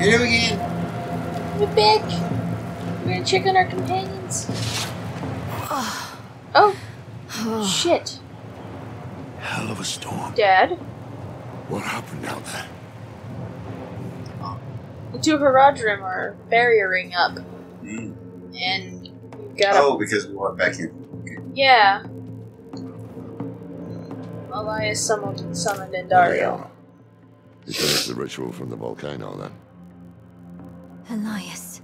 Here we again. We're back. We're gonna check on our companions. Oh. Shit. Hell of a storm. Dad? What happened out there? The two Haradrim are barriering up. Mm. And you gotta... Oh, because we walked back in. Okay. Yeah. Elias summoned Andariel. You finished the ritual from the volcano, then? Elias.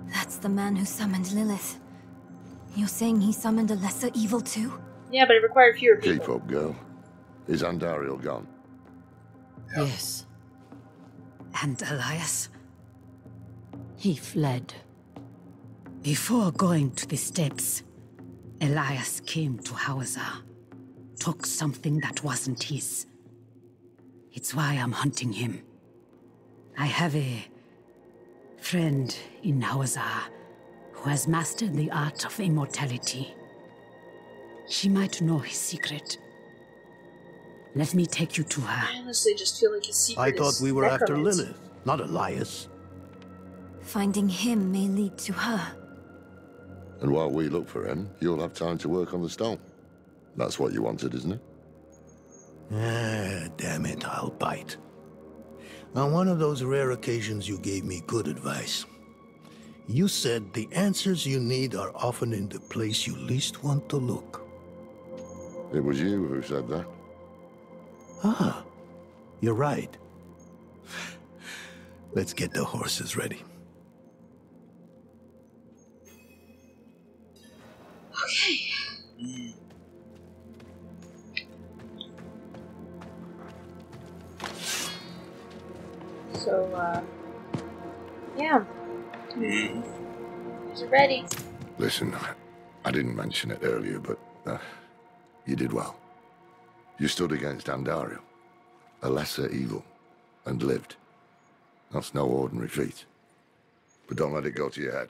That's the man who summoned Lilith. You're saying he summoned a lesser evil too? Yeah, but it required fewer people. Keep up, girl. Is Andariel gone? Yes. And Elias? He fled. Before going to the steps, Elias came to Hawazar, took something that wasn't his. It's why I'm hunting him. I have a friend in Hawazar who has mastered the art of immortality. She might know his secret. Let me take you to her. I honestly just feel like his secret I thought we were after necromancy. Lilith, not Elias. Finding him may lead to her. And while we look for him, you'll have time to work on the stone. That's what you wanted, isn't it? Ah, damn it, I'll bite. On one of those rare occasions you gave me good advice. You said the answers you need are often in the place you least want to look. It was you who said that. Ah, you're right. Let's get the horses ready. Okay. So, yeah. Is it ready? Listen, I didn't mention it earlier, but you did well. You stood against Andariel, a lesser evil, and lived. That's no ordinary feat. But don't let it go to your head.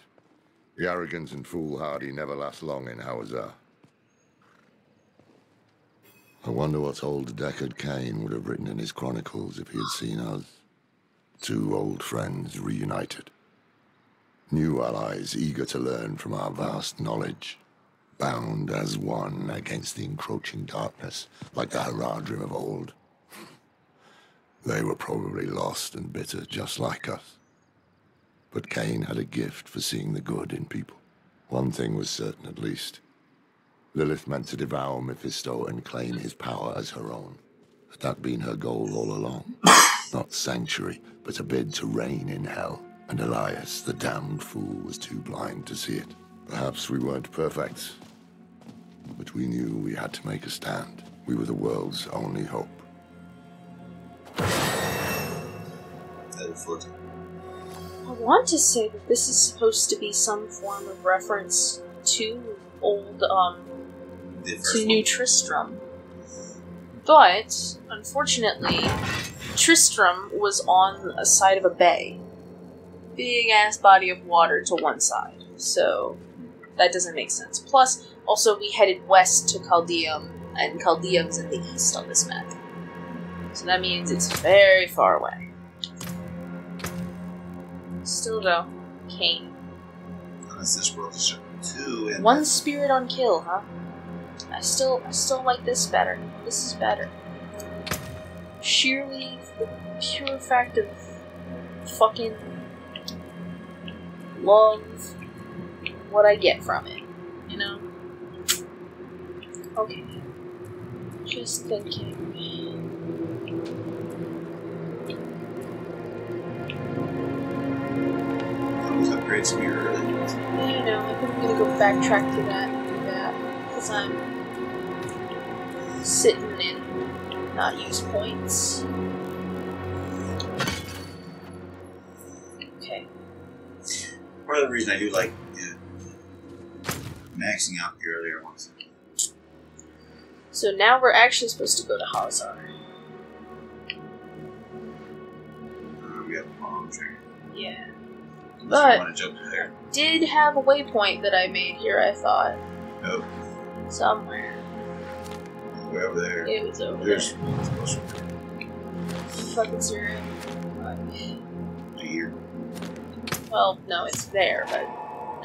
The arrogance and foolhardy never last long in Hawazar. I wonder what old Deckard Cain would have written in his chronicles if he had seen us. Two old friends reunited. New allies eager to learn from our vast knowledge. Bound as one against the encroaching darkness, like the Haradrim of old. They were probably lost and bitter, just like us. But Cain had a gift for seeing the good in people. One thing was certain, at least. Lilith meant to devour Mephisto and claim his power as her own. Had that been her goal all along? Not sanctuary, but a bid to reign in hell. And Elias, the damned fool, was too blind to see it. Perhaps we weren't perfect, but we knew we had to make a stand. We were the world's only hope. I want to say that this is supposed to be some form of reference to old, to New Tristram. But, unfortunately, Tristram was on a side of a bay. Big-ass body of water to one side. So, that doesn't make sense. Plus, also, we headed west to Chaldeum, and Chaldeum's in the east on this map. So that means it's very far away. Still though, Cain. Unless this world is two and One spirit on kill, huh? I still like this better. This is better. Sheerly the pure fact of fucking love what I get from it, you know? Okay. Just thinking. upgrade some here early. Yeah, I know. I think I'm gonna go backtrack to that and do that. Because I'm sitting and not use points. Okay. Part of the reason I do like maxing out the earlier ones. So now we're actually supposed to go to Hawazar. We have a bomb train. Yeah. You But want to jump to there? did have a waypoint that I made here, I thought. Oh, Somewhere. way over there. It was over There's there. Fucking zero. a year. Well, no, it's there, but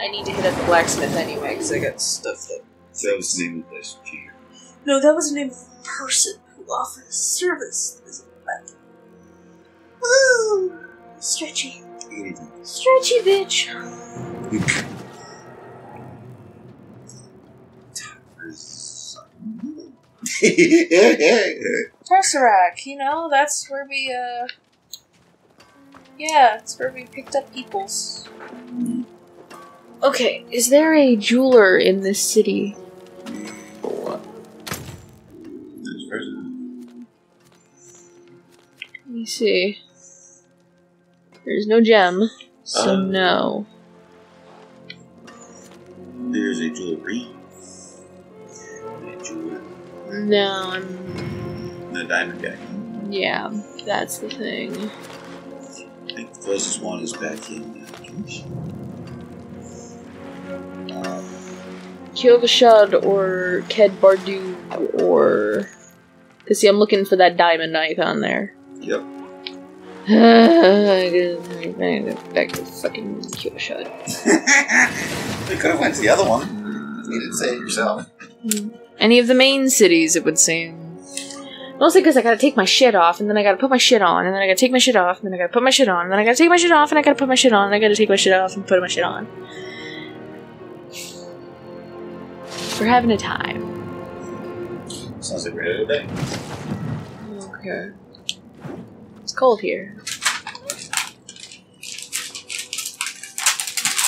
I need to hit up the blacksmith anyway, because I got stuff that... So that was the name of the place. Cheater. No, that was the name of the person who offered a service as a weapon. Woo! Stretchy. Anything. Stretchy, bitch. Tesseract, you know, that's where we, yeah, it's where we picked up peoples. Okay, is there a jeweler in this city? For what? Let me see. There's no gem, so no. There's a jewelry. A jeweler. No, I'm... The diamond guy. Yeah, that's the thing. I think the closest one is back in Kyovashad or Ked Bardu or... Cause see, I'm looking for that diamond knife on there. Yep. Back to fucking Kyovashad. You could have went to the other one. You didn't say it yourself. Any of the main cities, it would seem. Mostly because I gotta take my shit off, and then I gotta put my shit on, and then I gotta take my shit off, and then I gotta put my shit on, and then I gotta take my shit off, and I gotta put my shit on, and I gotta take my shit off and put my shit on. We're having a time. Sounds like we're here today. Okay. It's cold here.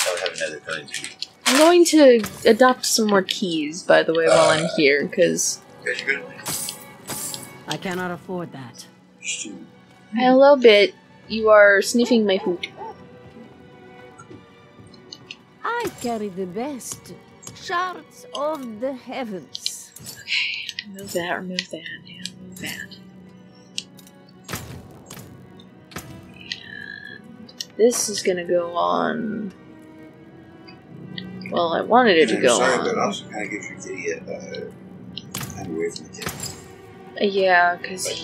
I'll have another cutting too. I'm going to adopt some more keys, by the way, while I'm here, because... Because you're good. I cannot afford that. Hello, Bit. You are sniffing my food. I carry the best shards of the heavens. Okay, remove that, remove that, yeah, remove that. And this is gonna go on... Well, I wanted it to go sorry, on. but also kind of gives your kitty time away from the kid. Yeah, because Like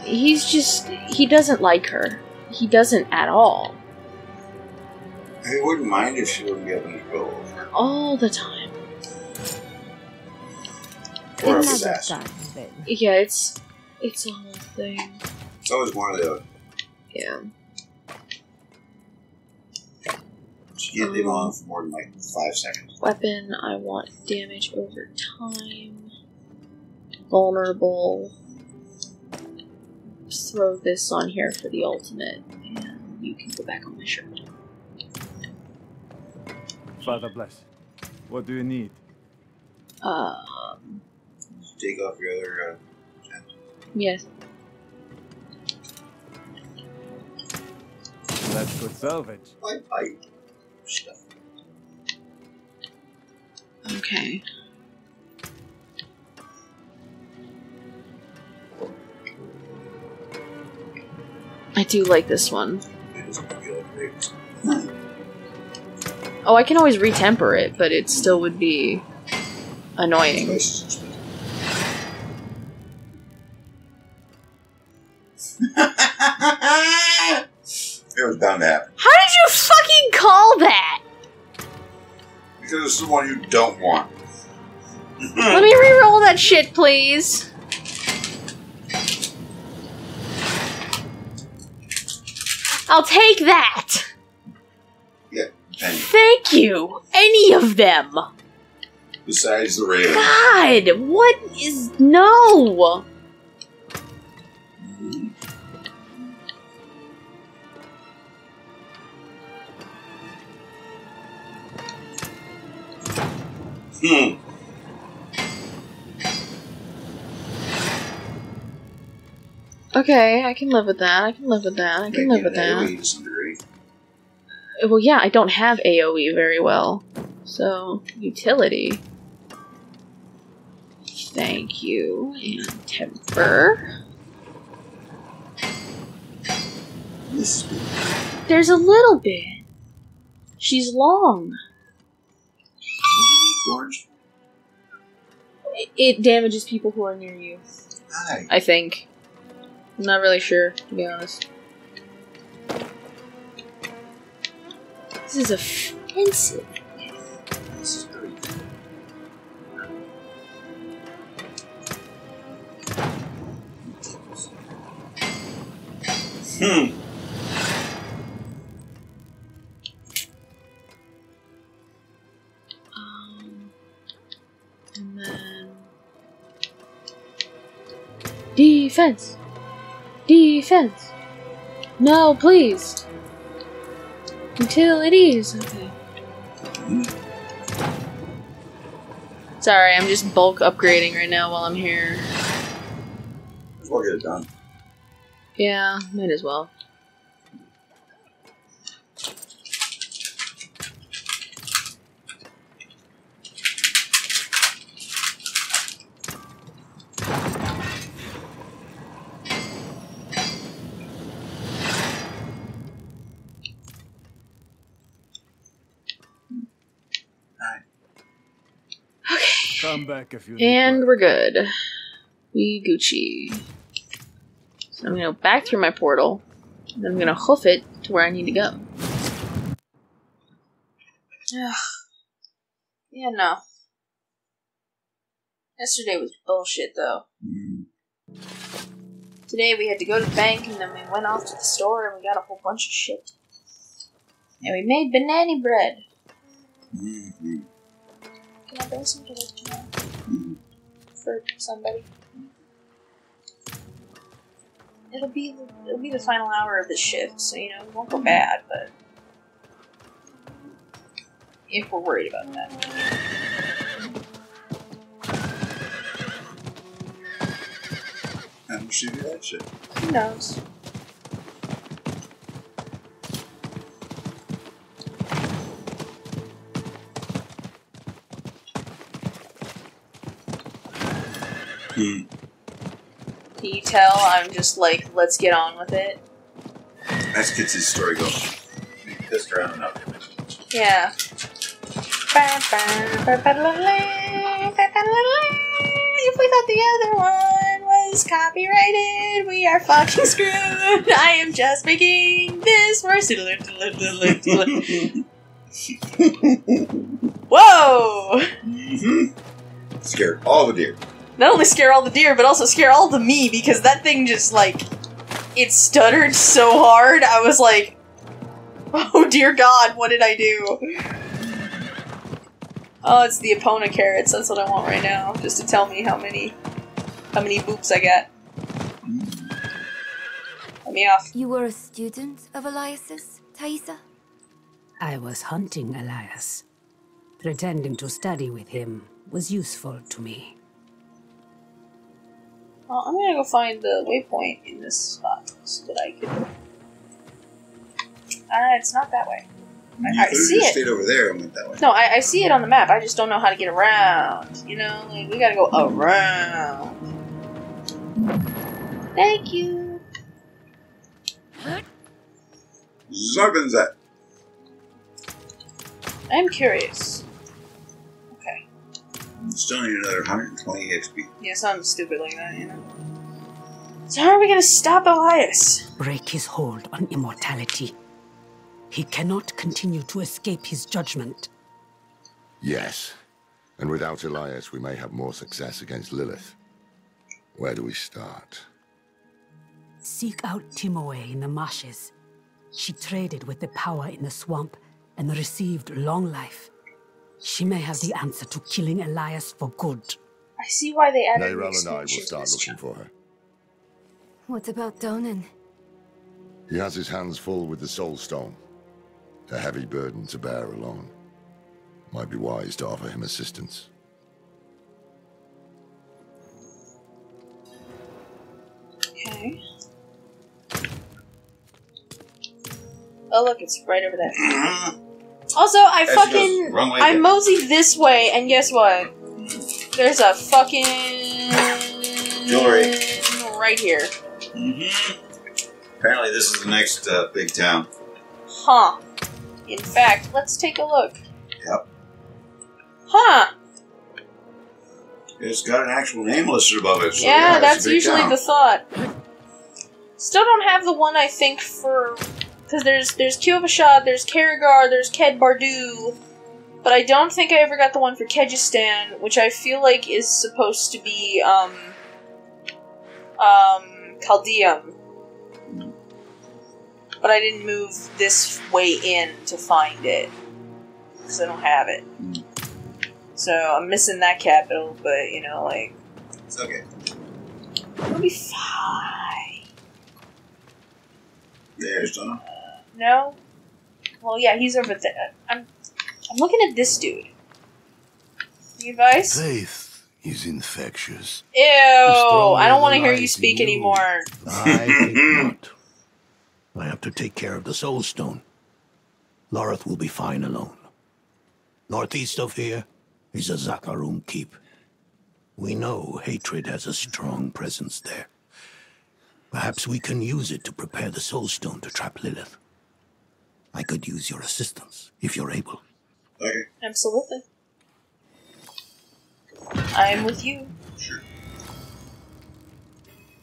he's just... He doesn't like her. He doesn't at all. I wouldn't mind if she wouldn't be able to go. All the time. Or up Another his ass. time, then. Yeah, it's a whole thing. It's always one or the other. Yeah. She can't live on for more than like 5 seconds. Weapon, I want damage over time. Vulnerable. Just throw this on here for the ultimate, and you can go back on my shirt. Father bless. What do you need? Take off your other gems. Yes. That's good salvage. I stuff. Okay. I do like this one. It doesn't feel like big. Oh, I can always retemper it, but it still would be annoying. Spice is expensive. It was bound to happen. How did you fucking call that? Because it's the one you don't want. Let me re-roll that shit, please. I'll take that. Yeah, and Thank you. Any of them. besides the raven. God, what is... No. Okay, I can live with that. I can live with that. I can live with that. To some degree. Well, yeah, I don't have AoE very well. So, utility. Thank you. And temper. This is There's a little bit. She's long. orange. It damages people who are near you. Hi. I think. I'm not really sure, to be honest. This is offensive. This is pretty good. And then defense. Defense. No, please. Utilities. Okay. Sorry, I'm just bulk upgrading right now while I'm here. We'll get it done. Yeah, might as well. Come back if you need And work. we're good. We Gucci. So I'm gonna go back through my portal, and then I'm gonna hoof it to where I need to go. Yeah, no. Yesterday was bullshit, though. Today we had to go to the bank, and then we went off to the store, and we got a whole bunch of shit. And we made banana bread. Can I bring some to work tomorrow? For somebody? It'll be the final hour of the shift, so you know it won't go bad, but if we're worried about that. How much do you do that shit? Who knows? Can you tell I'm just like, let's get on with it? Let's get this story going. Be pissed around enough. Yeah. If we thought the other one was copyrighted, we are fucking screwed. I am just making this worse. Whoa! Scared all the deer. Not only scare all the deer, but also scare all the me, because that thing just, like, it stuttered so hard, I was like, oh dear God, what did I do? Oh, it's the Epona carrots, that's what I want right now, just to tell me how many boops I got. Let me off. You were a student of Elias's, Thaisa? I was hunting Elias. Pretending to study with him was useful to me. Well, I'm gonna go find the waypoint in this spot so that I can. It's not that way. I see just it. stayed over there and went that way. No, I see it on the map. I just don't know how to get around. You know, like, we gotta go around. Thank you. Zarbanzat. I'm curious. Okay. Still need another 120 XP. Yeah, something stupid like that, you know. So how are we gonna stop Elias? Break his hold on immortality. He cannot continue to escape his judgment. Yes. And without Elias, we may have more success against Lilith. Where do we start? Seek out Timoe in the marshes. She traded with the power in the swamp and received long life. She may have the answer to killing Elias for good. I see why they added Neyral the and I will expansion to start this looking chapter. for her. What about Donan? He has his hands full with the Soul Stone. A heavy burden to bear alone. Might be wise to offer him assistance. Okay. Oh look, it's right over there. Also, I As fucking she goes, wrong way I again. moseyed this way, and guess what? There's a fucking Jewelry. right here. Apparently this is the next big town. Huh. In fact, let's take a look. Yep. Huh. It's got an actual name listed above it. So Yeah, it's that's a big usually town. the thought. Still don't have the one I think for Because there's Kyovashad, there's Karagar, there's Ked Bardu, but I don't think I ever got the one for Kyrgyzstan, which I feel like is supposed to be, Chaldeum. But I didn't move this way in to find it, because I don't have it. So I'm missing that capital, but, you know, like... It's okay. It'll be fine. There's Donna. No? Well, yeah, he's over there. I'm looking at this dude. Any advice? Faith is infectious. Ew! I don't want to hear lies you speak in you. anymore. I think not. I have to take care of the Soul Stone. Loreth will be fine alone. Northeast of here is a Zakarum keep. We know hatred has a strong presence there. Perhaps we can use it to prepare the Soul Stone to trap Lilith. I could use your assistance, if you're able. Okay. Absolutely. I am with you. Sure.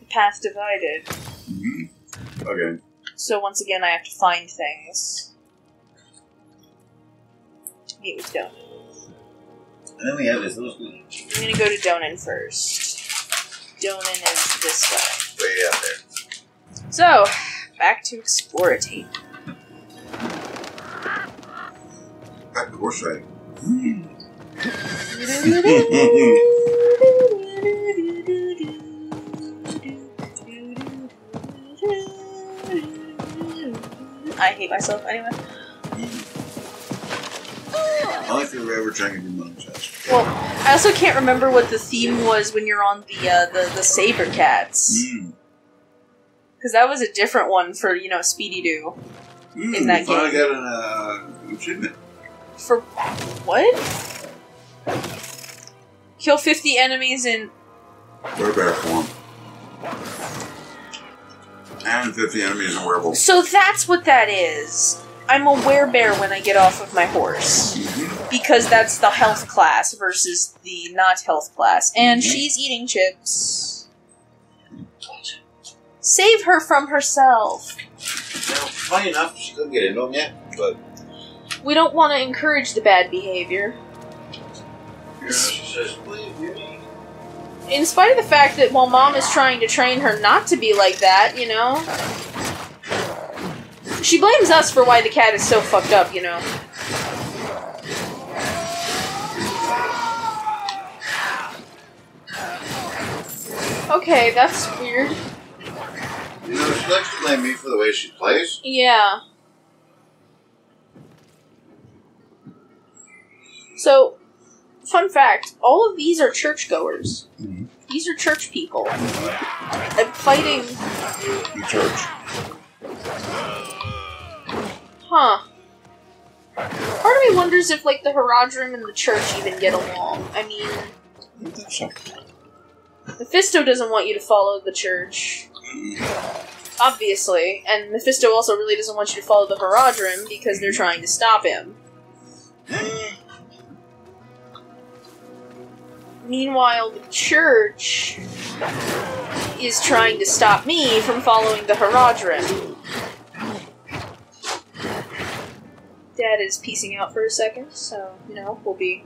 The path divided. Mm-hmm. Okay. So once again, I have to find things. To meet with Donan. And then we have this little school. I'm gonna go to Donan first. Donan is this way. Way out there. So, back to Exploratate. Back to horse riding. I hate myself anyway. Only if you're ever trying to do money chest. Well, I also can't remember what the theme was when you're on the Saber Cats. Because that was a different one for, you know, Speedy Doo. In that you finally game. got an achievement. For what? Kill 50 enemies in... Werebear form. And 50 enemies in werewolf. So that's what that is. I'm a werebear when I get off of my horse. Because that's the health class versus the not health class. And she's eating chips. Save her from herself. Now, funny enough, she couldn't get into them yet, but... We don't want to encourage the bad behavior. Yeah, she says, please, beauty. In spite of the fact that while Mom is trying to train her not to be like that, you know? She blames us for why the cat is so fucked up, you know? Okay, that's weird. You know, she likes to blame me for the way she plays. Yeah. So, fun fact, all of these are churchgoers. These are church people. And fighting... The church. Huh. Part of me wonders if, like, the Haradrim and the church even get along. I mean... I don't think so. Mephisto doesn't want you to follow the church. Obviously. And Mephisto also really doesn't want you to follow the Haradrim because they're trying to stop him. Meanwhile, the church is trying to stop me from following the Haradrim. Dad is peacing out for a second, so, you know, we'll be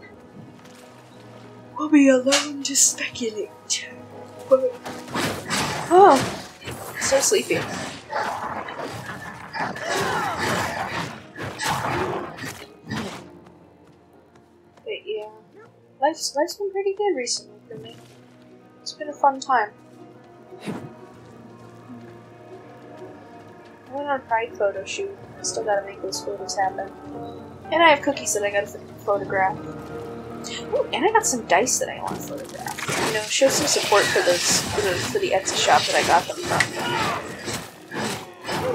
alone to speculate. Oh, so sleepy. But yeah, life's been pretty good recently for me. It's been a fun time. I went on a Pride photo shoot. I still gotta make those photos happen. And I have cookies that I gotta photograph. Ooh, and I got some dice that I want to photograph. You know, show some support for for the Etsy shop that I got them from.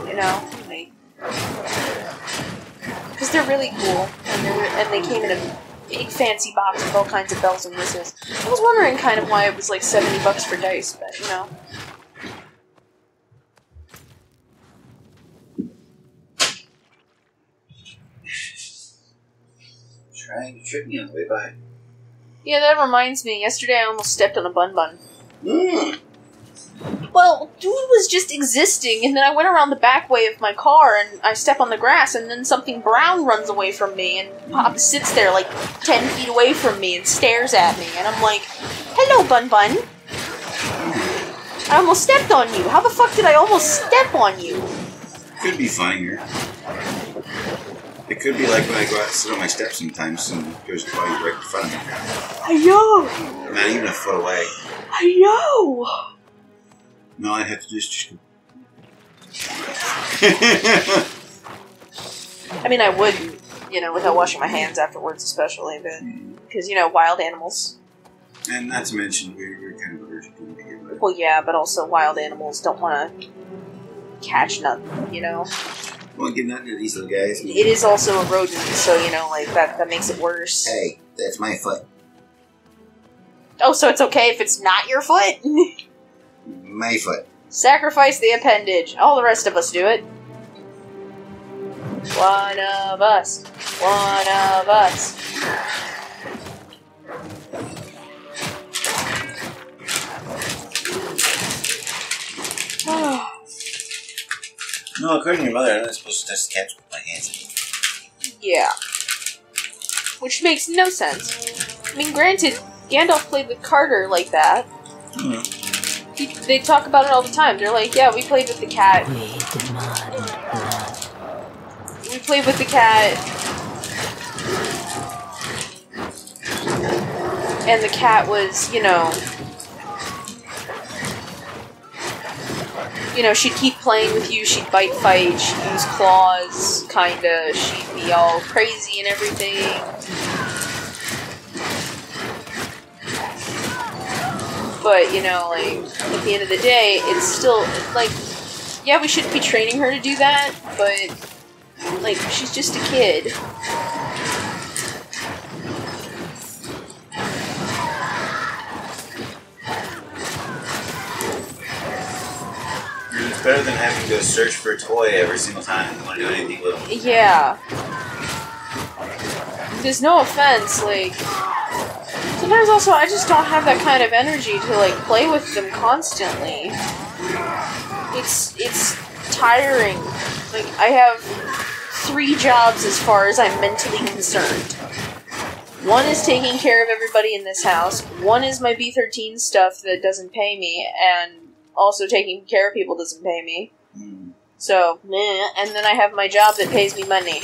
You know, like, because they're really cool, and they came in a big fancy box with all kinds of bells and whistles. I was wondering kind of why it was like $70 for dice, but you know. Trying to trick me on the way by. Yeah, that reminds me. Yesterday I almost stepped on a bun. Well, dude was just existing, and then I went around the back way of my car, and I step on the grass, and then something brown runs away from me, and Pop sits there like 10 feet away from me and stares at me, and I'm like, hello, Bun Bun. I almost stepped on you. How the fuck did I almost step on you? Could be funnier. It could be like when I go out to sit on my steps sometimes and goes by right in front of me. I know. Not even a foot away. I know. No, I have to just I mean, I wouldn't, you know, without washing my hands afterwards, especially, but because, you know, wild animals. And not to mention, we're kind of allergic to them to begin with. Well, yeah, but also wild animals don't want to catch nothing, you know? Won't get nothing to these little guys. It is also a rodent, so, you know, like, that makes it worse. Hey, that's my foot. Oh, so it's okay if it's not your foot? My foot. Sacrifice the appendage. All the rest of us do it. One of us. One of us. No, according to your mother, I'm not supposed to touch the cats with my hands. Yeah. Which makes no sense. I mean, granted, Gandalf played with Carter like that. They talk about it all the time. They're like, yeah, we played with the cat. We played with the cat. And the cat was, you know, she'd keep playing with you, she'd bite fight, she'd use claws, kinda, she'd be all crazy and everything. But, you know, like, at the end of the day, it's still, like, yeah, we shouldn't be training her to do that, but, like, she's just a kid. It's better than having to go search for a toy every single time you want to do anything with them. Yeah. There's no offense, like, sometimes also I just don't have that kind of energy to, like, play with them constantly. It's tiring. Like, I have 3 jobs as far as I'm mentally concerned. One is taking care of everybody in this house, one is my B13 stuff that doesn't pay me, and also taking care of people doesn't pay me. So, meh. And then I have my job that pays me money.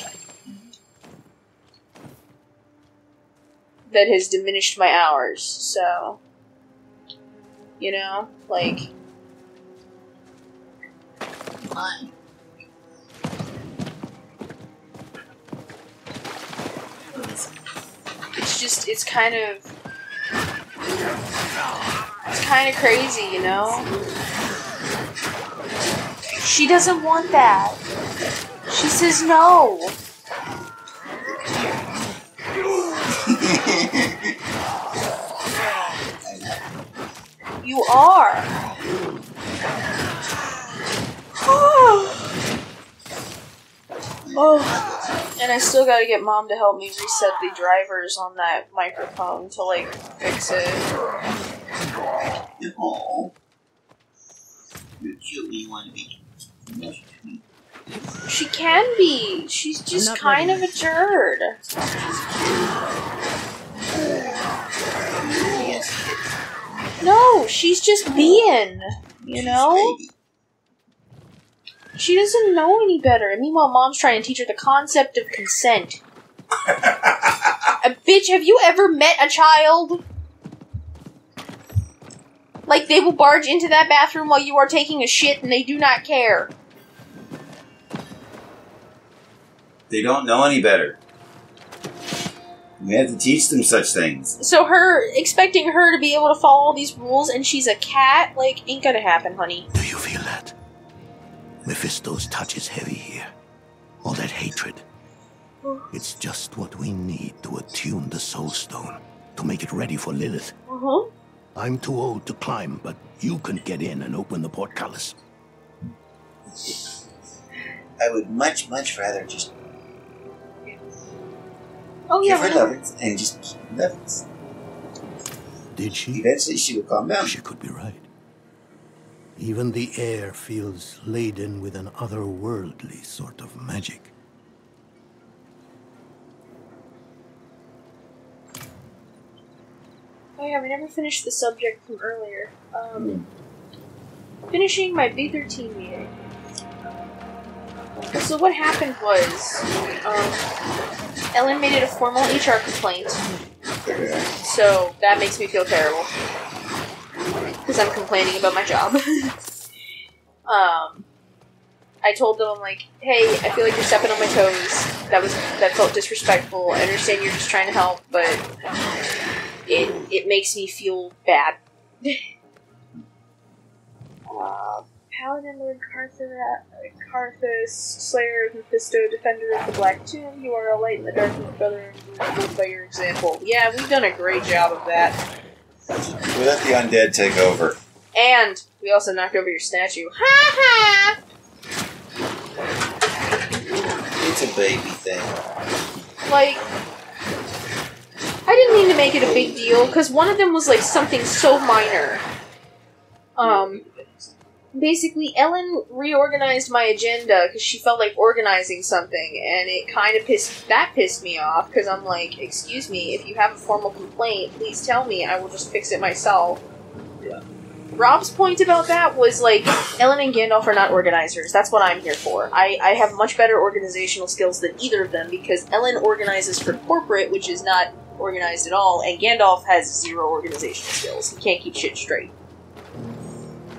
That has diminished my hours, so... You know? Like... It's just, it's kind of... It's kind of crazy, you know? She doesn't want that. She says no. You are. Oh. And I still gotta get Mom to help me reset the drivers on that microphone to, like, fix it. Oh. You want to be... She can be. She's just kind of a turd. No, she's just being, you know? She doesn't know any better. And meanwhile, Mom's trying to teach her the concept of consent. Bitch, have you ever met a child? Like, they will barge into that bathroom while you are taking a shit and they do not care. They don't know any better. We have to teach them such things. So expecting her to be able to follow all these rules and she's a cat, like, ain't gonna happen, honey. Do you feel that? Mephisto's touch is heavy here. All that hatred. It's just what we need to attune the Soul Stone, to make it ready for Lilith. I'm too old to climb, but you can get in and open the portcullis. I would much, much rather just... yeah, give her lovers and just keep lovers. Did she? Eventually she will calm down. She could be right. Even the air feels laden with an otherworldly sort of magic. Oh yeah, we never finished the subject from earlier. Finishing my B13 meeting. So what happened was, Ellen made it a formal HR complaint. So that makes me feel terrible. Because I'm complaining about my job. I told them, I'm like, hey, I feel like you're stepping on my toes. That felt disrespectful. I understand you're just trying to help, but it makes me feel bad. Paladin, Lord Carthus, Slayer of Mephisto, Defender of the Black Tomb, you are a light in the darkness, brother, and live by your example. Yeah, we've done a great job of that. We let the undead take over. And we also knocked over your statue. Ha ha! It's a baby thing. Like, I didn't mean to make it a big deal, because one of them was like something so minor. Basically, Ellen reorganized my agenda because she felt like organizing something, and it kind of pissed me off, because I'm like, excuse me, if you have a formal complaint, please tell me, I will just fix it myself. Yeah. Rob's point about that was like, Ellen and Gandalf are not organizers, that's what I'm here for. I have much better organizational skills than either of them, because Ellen organizes for corporate, which is not organized at all, and Gandalf has zero organizational skills. He can't keep shit straight.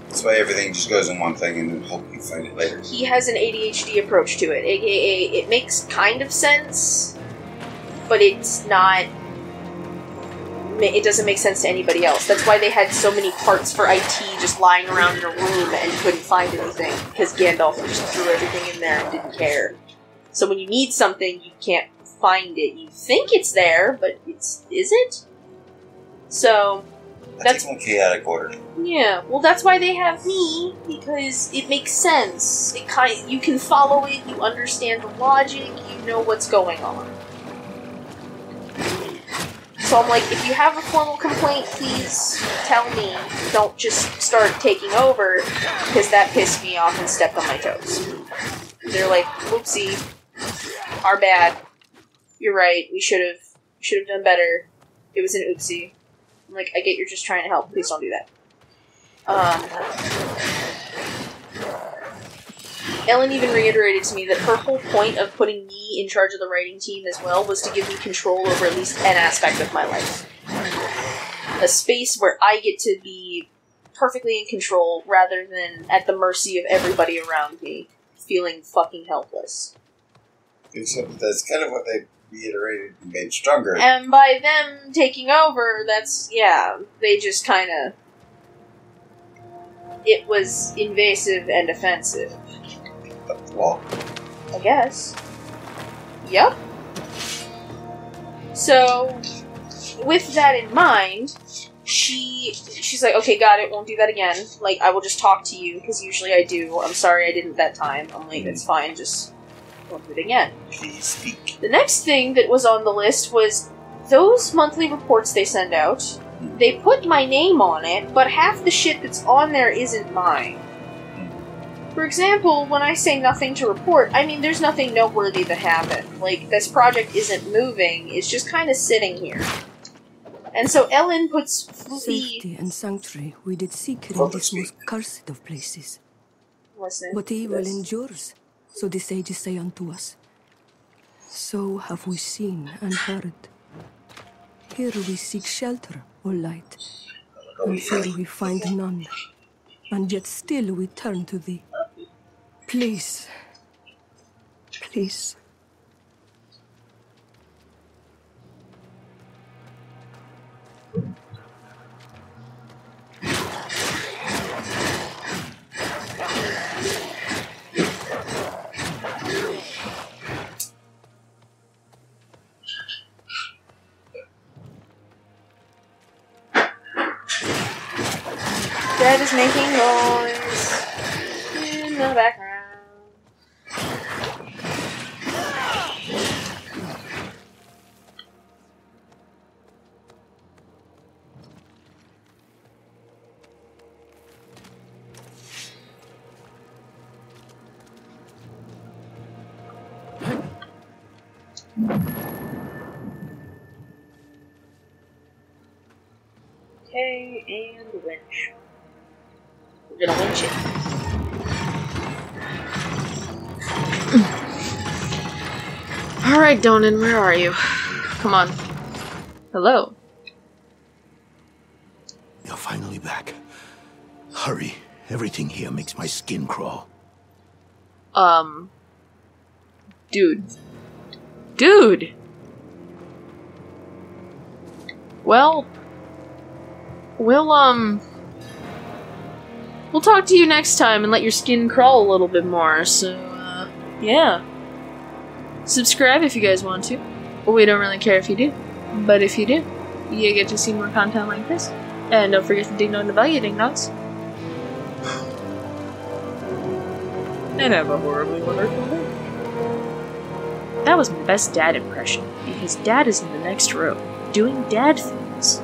That's why everything just goes in one thing and then hope you find it later. He has an ADHD approach to it, aka it makes kind of sense, but it's not... It doesn't make sense to anybody else. That's why they had so many parts for IT just lying around in a room and couldn't find anything, because Gandalf just threw everything in there and didn't care. So when you need something, you can't find it. You think it's there, but is it? So... That's one chaotic order. Yeah, well, that's why they have me, because it makes sense. You can follow it, you understand the logic, you know what's going on. So I'm like, if you have a formal complaint, please tell me. Don't just start taking over, because that pissed me off and stepped on my toes. They're like, whoopsie, our bad. You're right, we should have done better. It was an oopsie. I'm like, I get you're just trying to help. Please don't do that. Ellen even reiterated to me that her whole point of putting me in charge of the writing team as well was to give me control over at least an aspect of my life. A space where I get to be perfectly in control rather than at the mercy of everybody around me, feeling fucking helpless. So that's kind of what they reiterated and made stronger. And by them taking over, they just kind of... It was invasive and offensive. Up the wall. I guess. Yep. So, with that in mind, she's like, okay, got it, won't do that again. Like, I will just talk to you, because usually I do. I'm sorry I didn't that time. I'm like, it's fine, just... won't do it again. Please speak. The next thing that was on the list was those monthly reports they send out. They put my name on it, but half the shit that's on there isn't mine. For example, when I say nothing to report, I mean there's nothing noteworthy that happened. Like, this project isn't moving, it's just kind of sitting here. And so Ellen puts Safety and sanctuary we did seek in this most cursed of places. What evil endures, so the sages say unto us. So have we seen and heard. Here we seek shelter or light, and here we find none, and yet still we turn to thee. Please, please. Dad is making noise in the background. Okay, and winch. We're gonna winch it. Alright, Donan, where are you? Come on. Hello. You're finally back. Hurry. Everything here makes my skin crawl. Dude. Dude! Well... We'll talk to you next time and let your skin crawl a little bit more, so, yeah. Subscribe if you guys want to. We don't really care if you do. But if you do, you get to see more content like this. And don't forget to ding dong the bell, you ding dongs. And have a horribly wonderful day. That was my best dad impression, because Dad is in the next row, doing dad things.